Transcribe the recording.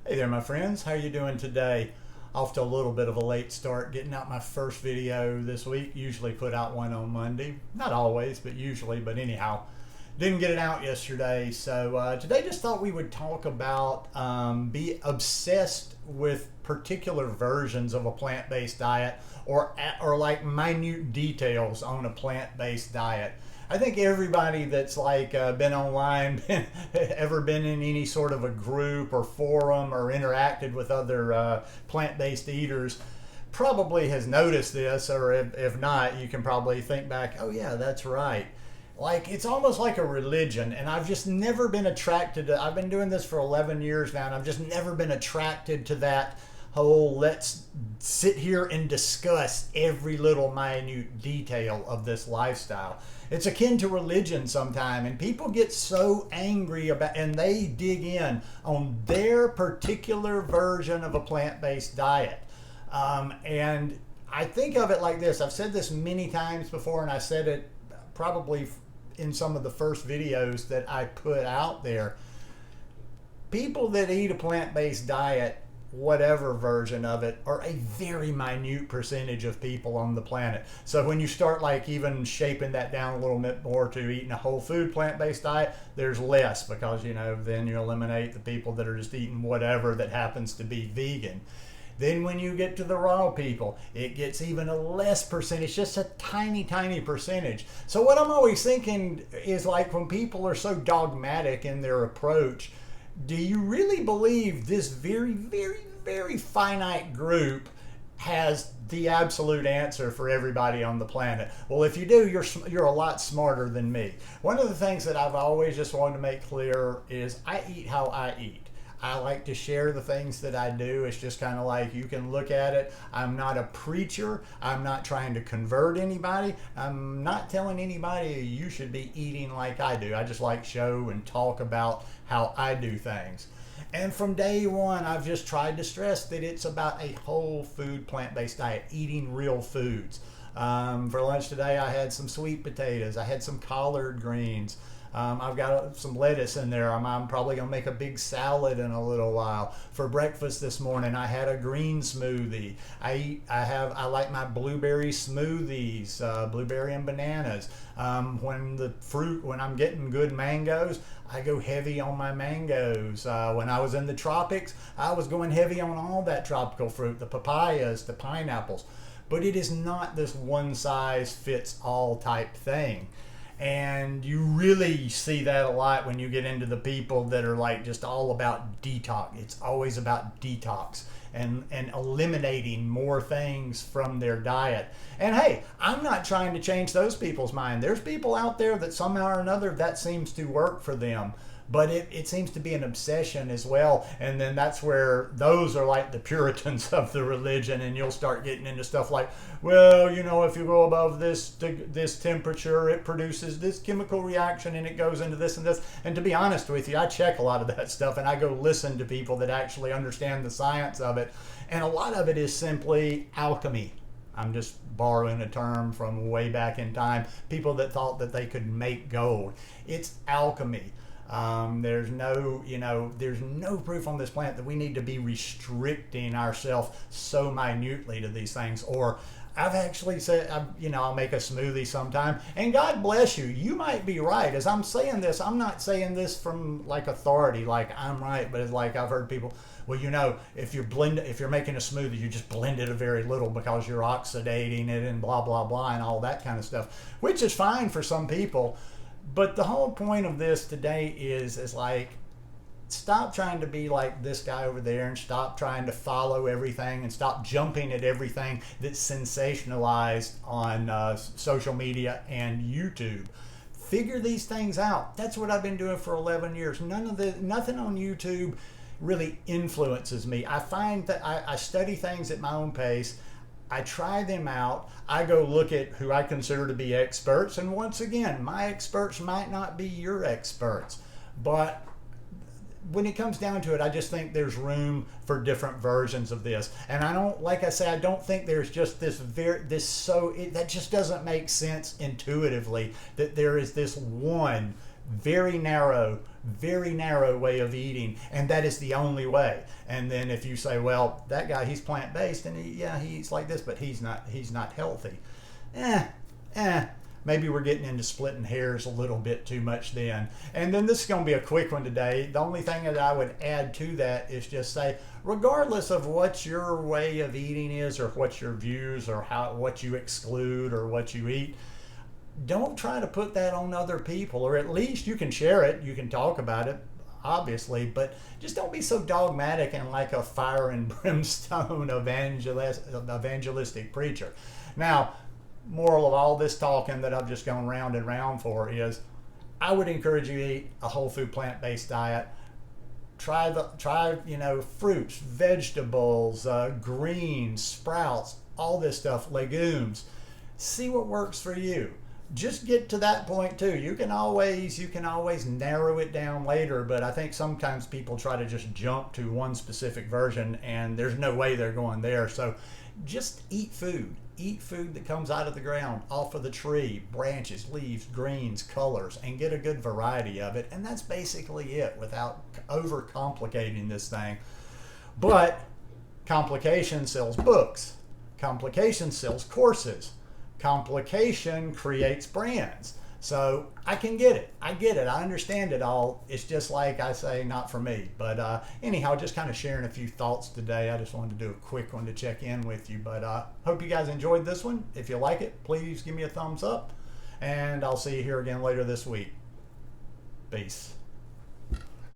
Hey there, my friends. How you doing today? Off to a little bit of a late start getting out my first video this week. Usually put out one on Monday. Not always, but usually. But anyhow, didn't get it out yesterday. So today just thought we would talk about be obsessed with particular versions of a plant-based diet or like minute details on a plant-based diet. I think everybody that's been online, ever been in any sort of a group or forum or interacted with other plant-based eaters probably has noticed this, or if not, you can probably think back, oh yeah, that's right. Like, it's almost like a religion, and I've just never been attracted to, I've been doing this for 11 years now, and I've just never been attracted to that whole let's sit here and discuss every little minute detail of this lifestyle. It's akin to religion sometime, and people get so angry about, and they dig in on their particular version of a plant-based diet. And I think of it like this. I've said this many times before, and I said it probably in some of the first videos that I put out there. People that eat a plant-based diet, whatever version of it, are a very minute percentage of people on the planet. So when you start even shaping that down a little bit more to eating a whole food plant-based diet, there's less, because then you eliminate the people that are just eating whatever that happens to be vegan. Then when you get to the raw people, it gets even a less percentage, just a tiny percentage. So what I'm always thinking is, when people are so dogmatic in their approach, do you really believe this very finite group has the absolute answer for everybody on the planet? Well, if you do, you're a lot smarter than me. One of the things that I've always just wanted to make clear is I eat how I eat. I like to share the things that I do. It's just kind of like, you can look at it. I'm not a preacher. I'm not trying to convert anybody. I'm not telling anybody you should be eating like I do. I just show and talk about how I do things. And from day one, I've just tried to stress that it's about a whole food plant-based diet, eating real foods. For lunch today, I had some sweet potatoes. I had some collard greens. I've got some lettuce in there. I'm probably going to make a big salad in a little while. For breakfast this morning, I had a green smoothie. I like my blueberry smoothies, blueberry and bananas. When I'm getting good mangoes, I go heavy on my mangoes. When I was in the tropics, I was going heavy on all that tropical fruit, the papayas, the pineapples. But it is not this one size fits all type thing. And you really see that a lot when you get into the people that are just all about detox. It's always about detox and eliminating more things from their diet. And hey, I'm not trying to change those people's mind. There's people out there that somehow or another that seems to work for them. But it seems to be an obsession as well. And then that's where those are like the Puritans of the religion, and you'll start getting into stuff like, well, if you go above this temperature, it produces this chemical reaction and it goes into this and this. And to be honest with you, I check a lot of that stuff, and I go listen to people that actually understand the science of it. And a lot of it is simply alchemy. I'm just borrowing a term from way back in time. People that thought that they could make gold. It's alchemy. There's no proof on this planet that we need to be restricting ourselves so minutely to these things. Or I've actually said, I'll make a smoothie sometime, and God bless you, you might be right. As I'm saying this, I'm not saying this from authority, I'm right, but it's I've heard people, well, if you're making a smoothie, you just blend it a very little because you're oxidating it and blah, blah, blah, and all that kind of stuff, which is fine for some people. But the whole point of this today is stop trying to be like this guy over there, and stop trying to follow everything, and stop jumping at everything that's sensationalized on social media and YouTube. Figure these things out. That's what I've been doing for 11 years. Nothing on YouTube really influences me. I find that I study things at my own pace. I try them out. I go look at who I consider to be experts. And once again, my experts might not be your experts. But when it comes down to it, I just think there's room for different versions of this. And I don't think there's just that just doesn't make sense intuitively, that there is this one very narrow way of eating, and that is the only way. And then if you say, well, that guy, he's plant-based and he eats like this, but he's not healthy. Maybe we're getting into splitting hairs a little bit too much then. And then this is going to be a quick one today. The only thing that I would add to that is just say, regardless of what your way of eating is, or what your views, or what you exclude or what you eat, don't try to put that on other people. Or at least you can share it, you can talk about it, obviously, but just don't be so dogmatic and like a fire and brimstone evangelistic preacher. Now, moral of all this talking that I've just gone round and round for is, I would encourage you to eat a whole food plant-based diet. Try fruits, vegetables, greens, sprouts, all this stuff, legumes. See what works for you. Just get to that point too. You can always narrow it down later, but I think sometimes people try to just jump to one specific version, and there's no way they're going there. So just eat food. Eat food that comes out of the ground, off of the tree, branches, leaves, greens, colors, and get a good variety of it. And that's basically it, without overcomplicating this thing. But complication sells books. Complication sells courses. Complication creates brands. So I can get it. I get it. I understand it all. It's just like I say, not for me. But anyhow, just kind of sharing a few thoughts today. I just wanted to do a quick one to check in with you. But hope you guys enjoyed this one. If you like it, please give me a thumbs up. And I'll see you here again later this week. Peace.